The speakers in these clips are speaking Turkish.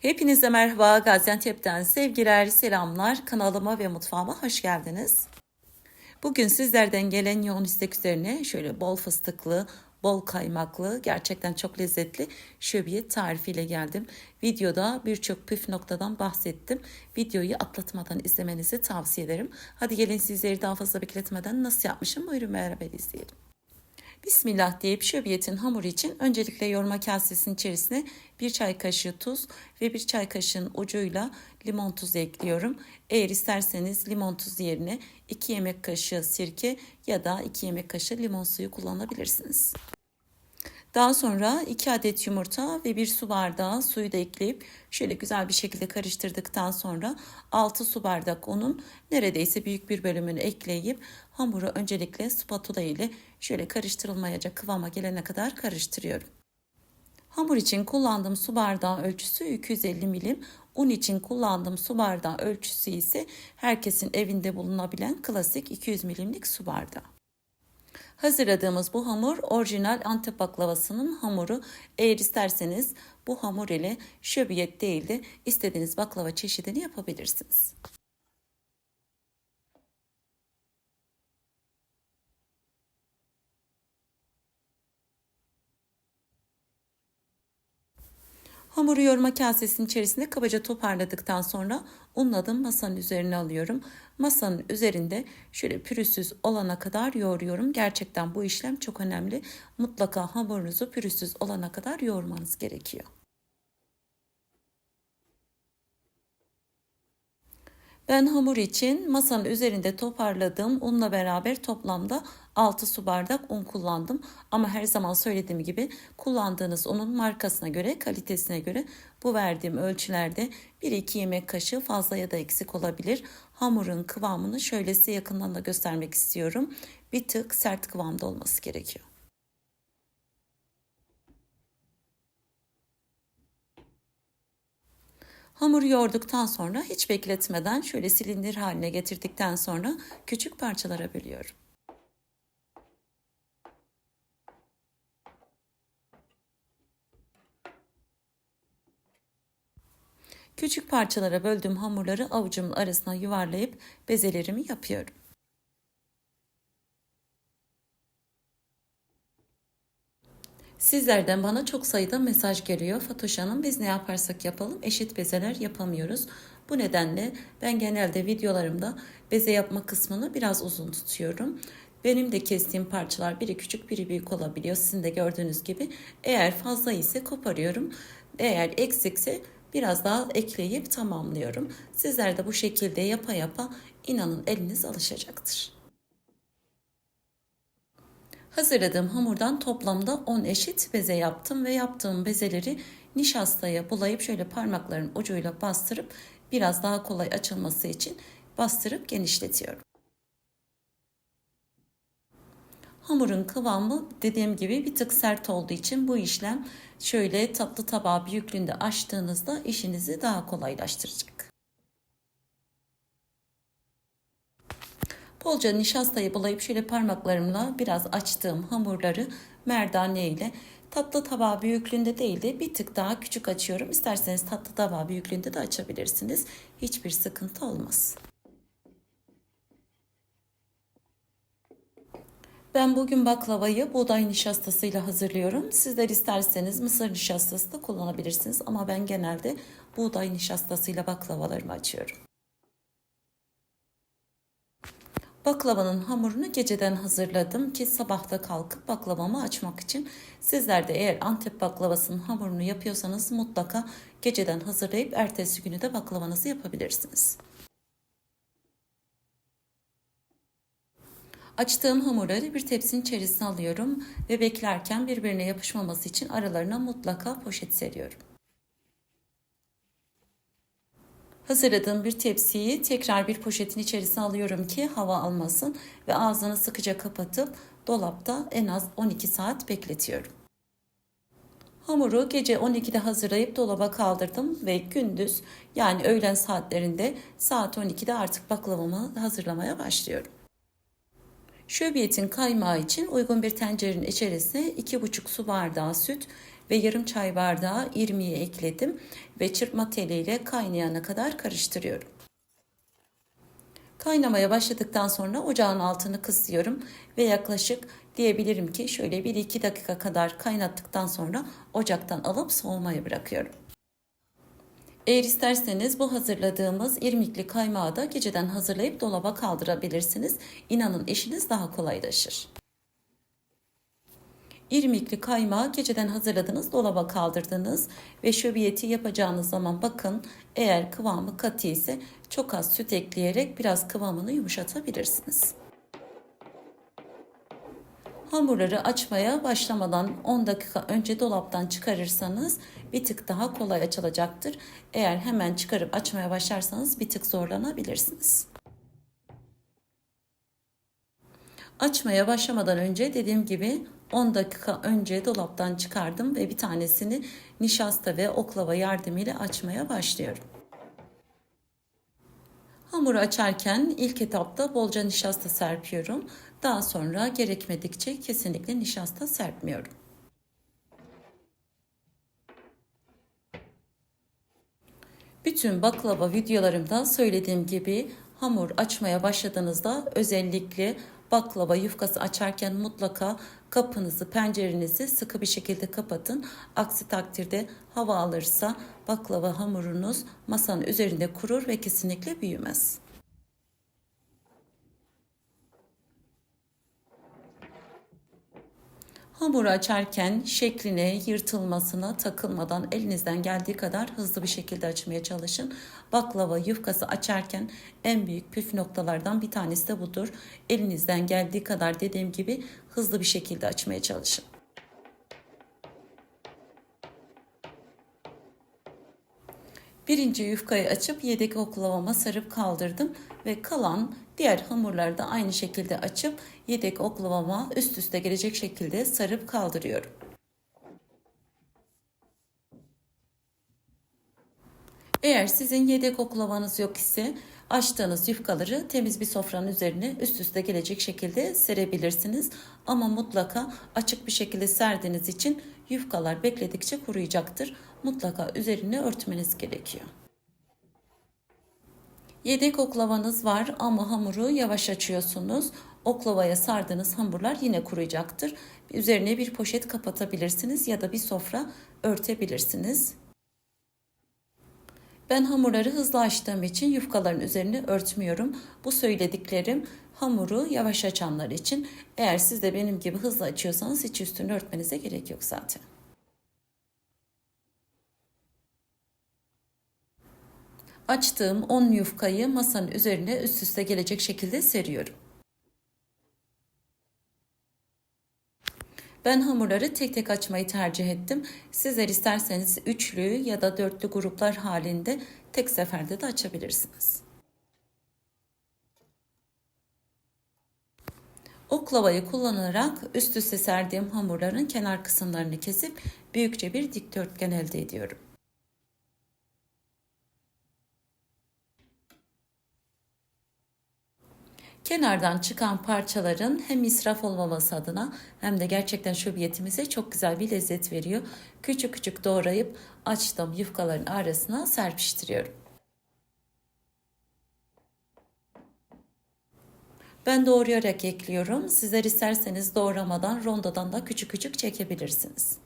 Hepinize merhaba, Gaziantep'ten sevgiler, selamlar. Kanalıma ve mutfağıma hoş geldiniz. Bugün sizlerden gelen yoğun istek üzerine şöyle bol fıstıklı, bol kaymaklı, gerçekten çok lezzetli şöbiyet tarifiyle geldim. Videoda birçok püf noktadan bahsettim. Videoyu atlatmadan izlemenizi tavsiye ederim. Hadi gelin sizleri daha fazla bekletmeden nasıl yapmışım buyurun beraber izleyelim. Bismillah deyip şöbiyetin hamuru için öncelikle yoğurma kasesinin içerisine 1 çay kaşığı tuz ve 1 çay kaşığının ucuyla limon tuzu ekliyorum. Eğer isterseniz limon tuzu yerine 2 yemek kaşığı sirke ya da 2 yemek kaşığı limon suyu kullanabilirsiniz. Daha sonra 2 adet yumurta ve 1 su bardağı suyu da ekleyip şöyle güzel bir şekilde karıştırdıktan sonra 6 su bardak unun neredeyse büyük bir bölümünü ekleyip hamuru öncelikle spatula ile şöyle karıştırılmayacak kıvama gelene kadar karıştırıyorum. Hamur için kullandığım su bardağı ölçüsü 250 milim, un için kullandığım su bardağı ölçüsü ise herkesin evinde bulunabilen klasik 200 milimlik su bardağı. Hazırladığımız bu hamur orijinal Antep baklavasının hamuru. Eğer isterseniz bu hamur ile şöbiyet değil de istediğiniz baklava çeşidini yapabilirsiniz. Hamuru yoğurma kasesinin içerisinde kabaca toparladıktan sonra unladım masanın üzerine alıyorum. Masanın üzerinde şöyle pürüzsüz olana kadar yoğuruyorum. Gerçekten bu işlem çok önemli. Mutlaka hamurunuzu pürüzsüz olana kadar yoğurmanız gerekiyor. Ben hamur için masanın üzerinde toparladığım unla beraber toplamda 6 su bardak un kullandım. Ama her zaman söylediğim gibi kullandığınız unun markasına göre, kalitesine göre bu verdiğim ölçülerde 1-2 yemek kaşığı fazla ya da eksik olabilir. Hamurun kıvamını şöyle size yakından da göstermek istiyorum. Bir tık sert kıvamda olması gerekiyor. Hamuru yoğurduktan sonra hiç bekletmeden şöyle silindir haline getirdikten sonra küçük parçalara bölüyorum. Küçük parçalara böldüğüm hamurları avucumun arasına yuvarlayıp bezelerimi yapıyorum. Sizlerden bana çok sayıda mesaj geliyor. Fatoş Hanım biz ne yaparsak yapalım eşit bezeler yapamıyoruz. Bu nedenle ben genelde videolarımda beze yapma kısmını biraz uzun tutuyorum. Benim de kestiğim parçalar biri küçük biri büyük olabiliyor. Sizin de gördüğünüz gibi. Eğer fazla ise koparıyorum. Eğer eksikse biraz daha ekleyip tamamlıyorum. Sizler de bu şekilde yapa yapa inanın eliniz alışacaktır. Hazırladığım hamurdan toplamda 10 eşit beze yaptım ve yaptığım bezeleri nişastaya bulayıp şöyle parmakların ucuyla bastırıp biraz daha kolay açılması için bastırıp genişletiyorum. Hamurun kıvamı dediğim gibi bir tık sert olduğu için bu işlem şöyle tatlı tabağı büyüklüğünde açtığınızda işinizi daha kolaylaştıracak. Bolca nişastayı bulayıp şöyle parmaklarımla biraz açtığım hamurları merdane ile tatlı tabağı büyüklüğünde değil de bir tık daha küçük açıyorum. İsterseniz tatlı tabağı büyüklüğünde de açabilirsiniz. Hiçbir sıkıntı olmaz. Ben bugün baklavayı buğday nişastasıyla hazırlıyorum. Sizler isterseniz mısır nişastası da kullanabilirsiniz. Ama ben genelde buğday nişastasıyla baklavalarımı açıyorum. Baklavanın hamurunu geceden hazırladım ki sabahta kalkıp baklavamı açmak için. Sizler de eğer Antep baklavasının hamurunu yapıyorsanız mutlaka geceden hazırlayıp ertesi günü de baklavanızı yapabilirsiniz. Açtığım hamurları bir tepsinin içerisine alıyorum ve beklerken birbirine yapışmaması için aralarına mutlaka poşet seriyorum. Hazırladığım bir tepsiyi tekrar bir poşetin içerisine alıyorum ki hava almasın ve ağzını sıkıca kapatıp dolapta en az 12 saat bekletiyorum. Hamuru gece 12'de hazırlayıp dolaba kaldırdım ve gündüz yani öğlen saatlerinde saat 12'de artık baklavamı hazırlamaya başlıyorum. Şöbiyetin kaymağı için uygun bir tencerenin içerisine 2,5 su bardağı süt, ve yarım çay bardağı irmiği ekledim ve çırpma teliyle kaynayana kadar karıştırıyorum. Kaynamaya başladıktan sonra ocağın altını kısıyorum ve yaklaşık diyebilirim ki şöyle 1-2 dakika kadar kaynattıktan sonra ocaktan alıp soğumaya bırakıyorum. Eğer isterseniz bu hazırladığımız irmikli kaymağı da geceden hazırlayıp dolaba kaldırabilirsiniz. İnanın işiniz daha kolaylaşır. İrmikli kaymağı geceden hazırladınız, dolaba kaldırdınız ve şöbiyeti yapacağınız zaman bakın, eğer kıvamı katı ise çok az süt ekleyerek biraz kıvamını yumuşatabilirsiniz. Hamurları açmaya başlamadan 10 dakika önce dolaptan çıkarırsanız bir tık daha kolay açılacaktır. Eğer hemen çıkarıp açmaya başlarsanız bir tık zorlanabilirsiniz. Açmaya başlamadan önce dediğim gibi 10 dakika önce dolaptan çıkardım ve bir tanesini nişasta ve oklava yardımıyla açmaya başlıyorum. Hamuru açarken ilk etapta bolca nişasta serpiyorum. Daha sonra gerekmedikçe kesinlikle nişasta serpmiyorum. Bütün baklava videolarımda söylediğim gibi hamur açmaya başladığınızda özellikle baklava yufkası açarken mutlaka kapınızı, pencerenizi sıkı bir şekilde kapatın. Aksi takdirde hava alırsa baklava hamurunuz masanın üzerinde kurur ve kesinlikle büyümez. Hamuru açarken şekline, yırtılmasına takılmadan elinizden geldiği kadar hızlı bir şekilde açmaya çalışın. Baklava yufkası açarken en büyük püf noktalardan bir tanesi de budur. Elinizden geldiği kadar dediğim gibi hızlı bir şekilde açmaya çalışın. Birinci yufkayı açıp yedek oklavama sarıp kaldırdım ve kalan diğer hamurları da aynı şekilde açıp yedek oklavama üst üste gelecek şekilde sarıp kaldırıyorum. Eğer sizin yedek oklavanız yok ise açtığınız yufkaları temiz bir sofranın üzerine üst üste gelecek şekilde serebilirsiniz. Ama mutlaka açık bir şekilde serdiğiniz için yufkalar bekledikçe kuruyacaktır. Mutlaka üzerine örtmeniz gerekiyor. Yedek oklavanız var ama hamuru yavaş açıyorsunuz. Oklavaya sardığınız hamurlar yine kuruyacaktır. Üzerine bir poşet kapatabilirsiniz ya da bir sofra örtebilirsiniz. Ben hamurları hızlı açtığım için yufkaların üzerine örtmüyorum. Bu söylediklerim hamuru yavaş açanlar için. Eğer siz de benim gibi hızlı açıyorsanız hiç üstünü örtmenize gerek yok zaten. Açtığım 10 yufkayı masanın üzerine üst üste gelecek şekilde seriyorum. Ben hamurları tek tek açmayı tercih ettim. Sizler isterseniz üçlü ya da dörtlü gruplar halinde tek seferde de açabilirsiniz. Oklavayı kullanarak üst üste serdiğim hamurların kenar kısımlarını kesip büyükçe bir dikdörtgen elde ediyorum. Kenardan çıkan parçaların hem israf olmaması adına hem de gerçekten şöbiyetimize çok güzel bir lezzet veriyor. Küçük küçük doğrayıp açtığım yufkaların arasına serpiştiriyorum. Ben doğrayarak ekliyorum. Sizler isterseniz doğramadan rondodan da küçük küçük çekebilirsiniz.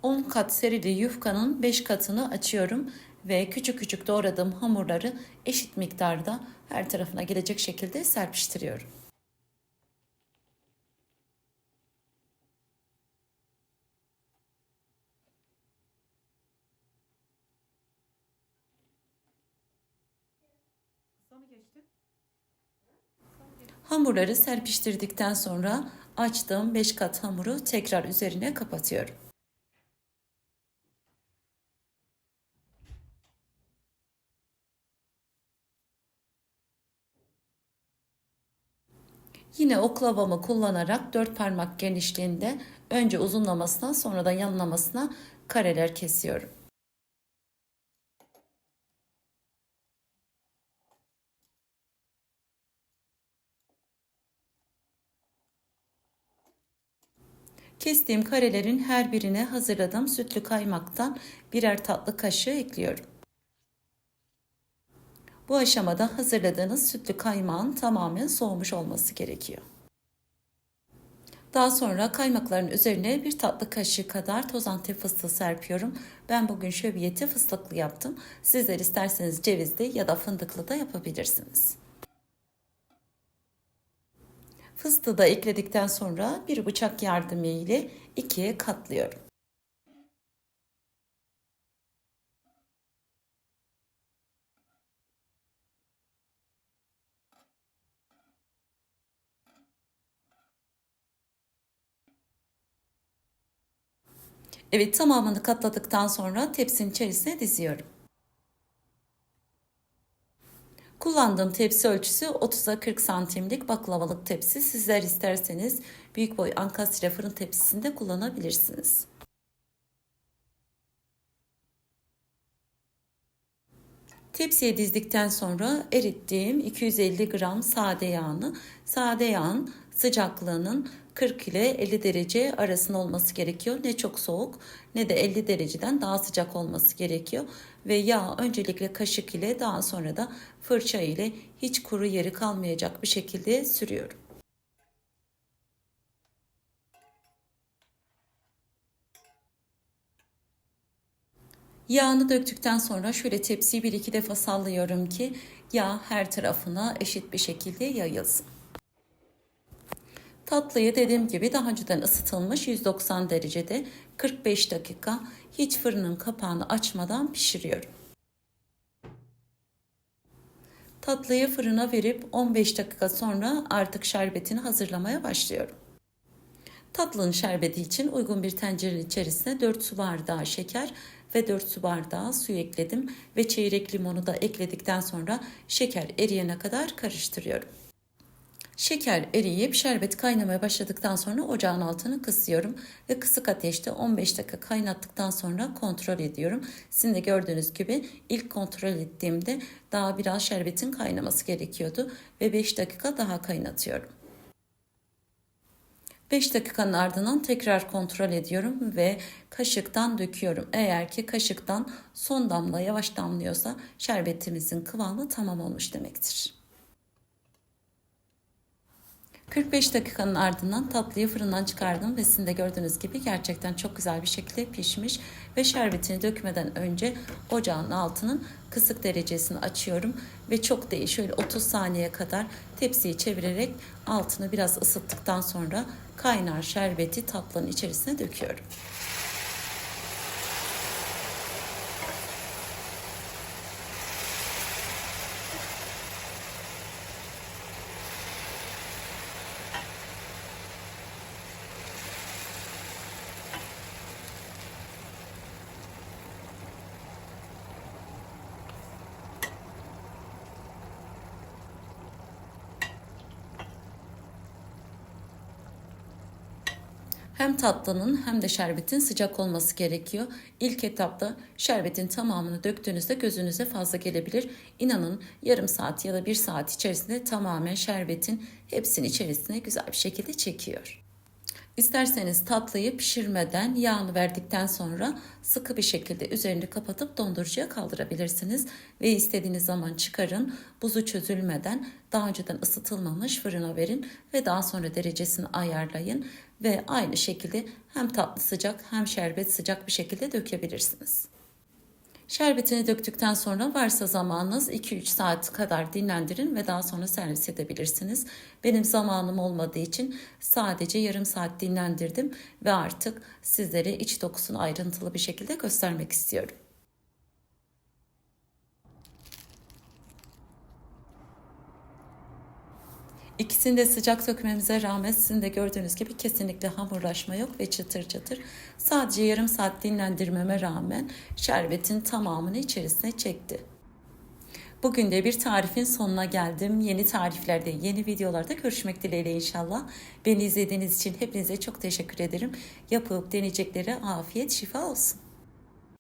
On kat serili yufkanın 5 katını açıyorum ve küçük küçük doğradığım hamurları eşit miktarda her tarafına gelecek şekilde serpiştiriyorum. Hamurları serpiştirdikten sonra açtığım 5 kat hamuru tekrar üzerine kapatıyorum. Yine oklavamı kullanarak 4 parmak genişliğinde önce uzunlamasına sonra da yanlamasına kareler kesiyorum. Kestiğim karelerin her birine hazırladığım sütlü kaymaktan birer tatlı kaşığı ekliyorum. Bu aşamada hazırladığınız sütlü kaymağın tamamen soğumuş olması gerekiyor. Daha sonra kaymakların üzerine bir tatlı kaşığı kadar toz antep fıstığı serpiyorum. Ben bugün şöbiyeti fıstıklı yaptım. Sizler isterseniz cevizli ya da fındıklı da yapabilirsiniz. Fıstığı da ekledikten sonra bir bıçak yardımı ile ikiye katlıyorum. Evet, tamamını katladıktan sonra tepsinin içerisine diziyorum. Kullandığım tepsi ölçüsü 30'a 40 santimlik baklavalık tepsi. Sizler isterseniz büyük boy ankastre fırın tepsisinde kullanabilirsiniz. Tepsiye dizdikten sonra erittiğim 250 gram sade yağın sıcaklığının 40 ile 50 derece arasında olması gerekiyor. Ne çok soğuk ne de 50 dereceden daha sıcak olması gerekiyor. Ve yağ öncelikle kaşık ile daha sonra da fırça ile hiç kuru yeri kalmayacak bir şekilde sürüyorum. Yağını döktükten sonra şöyle tepsiyi bir iki defa sallıyorum ki yağ her tarafına eşit bir şekilde yayılsın. Tatlıyı dediğim gibi daha önceden ısıtılmış 190 derecede 45 dakika hiç fırının kapağını açmadan pişiriyorum. Tatlıyı fırına verip 15 dakika sonra artık şerbetini hazırlamaya başlıyorum. Tatlının şerbeti için uygun bir tencerenin içerisine 4 su bardağı şeker ve 4 su bardağı su ekledim ve çeyrek limonu da ekledikten sonra şeker eriyene kadar karıştırıyorum. Şeker eriyip şerbet kaynamaya başladıktan sonra ocağın altını kısıyorum ve kısık ateşte 15 dakika kaynattıktan sonra kontrol ediyorum. Sizin de gördüğünüz gibi ilk kontrol ettiğimde daha biraz şerbetin kaynaması gerekiyordu ve 5 dakika daha kaynatıyorum. 5 dakikanın ardından tekrar kontrol ediyorum ve kaşıktan döküyorum. Eğer ki kaşıktan son damla yavaş damlıyorsa şerbetimizin kıvamı tamam olmuş demektir. 45 dakikanın ardından tatlıyı fırından çıkardım ve sizin de gördüğünüz gibi gerçekten çok güzel bir şekilde pişmiş ve şerbetini dökmeden önce ocağın altının kısık derecesini açıyorum ve çok değil şöyle 30 saniye kadar tepsiyi çevirerek altını biraz ısıttıktan sonra kaynar şerbeti tatlının içerisine döküyorum. Hem tatlının hem de şerbetin sıcak olması gerekiyor. İlk etapta şerbetin tamamını döktüğünüzde gözünüze fazla gelebilir. İnanın yarım saat ya da bir saat içerisinde tamamen şerbetin hepsini içerisine güzel bir şekilde çekiyor. İsterseniz tatlıyı pişirmeden yağını verdikten sonra sıkı bir şekilde üzerini kapatıp dondurucuya kaldırabilirsiniz. Ve istediğiniz zaman çıkarın, buzu çözülmeden daha önceden ısıtılmamış fırına verin ve daha sonra derecesini ayarlayın. Ve aynı şekilde hem tatlı sıcak hem şerbet sıcak bir şekilde dökebilirsiniz. Şerbetini döktükten sonra varsa zamanınız 2-3 saat kadar dinlendirin ve daha sonra servis edebilirsiniz. Benim zamanım olmadığı için sadece yarım saat dinlendirdim ve artık sizlere iç dokusunu ayrıntılı bir şekilde göstermek istiyorum. İkisini de sıcak dökmemize rağmen sizin de gördüğünüz gibi kesinlikle hamurlaşma yok ve çıtır çıtır. Sadece yarım saat dinlendirmeme rağmen şerbetin tamamını içerisine çekti. Bugün de bir tarifin sonuna geldim. Yeni tariflerde, yeni videolarda görüşmek dileğiyle inşallah. Beni izlediğiniz için hepinize çok teşekkür ederim. Yapıp deneyeceklere afiyet, şifa olsun.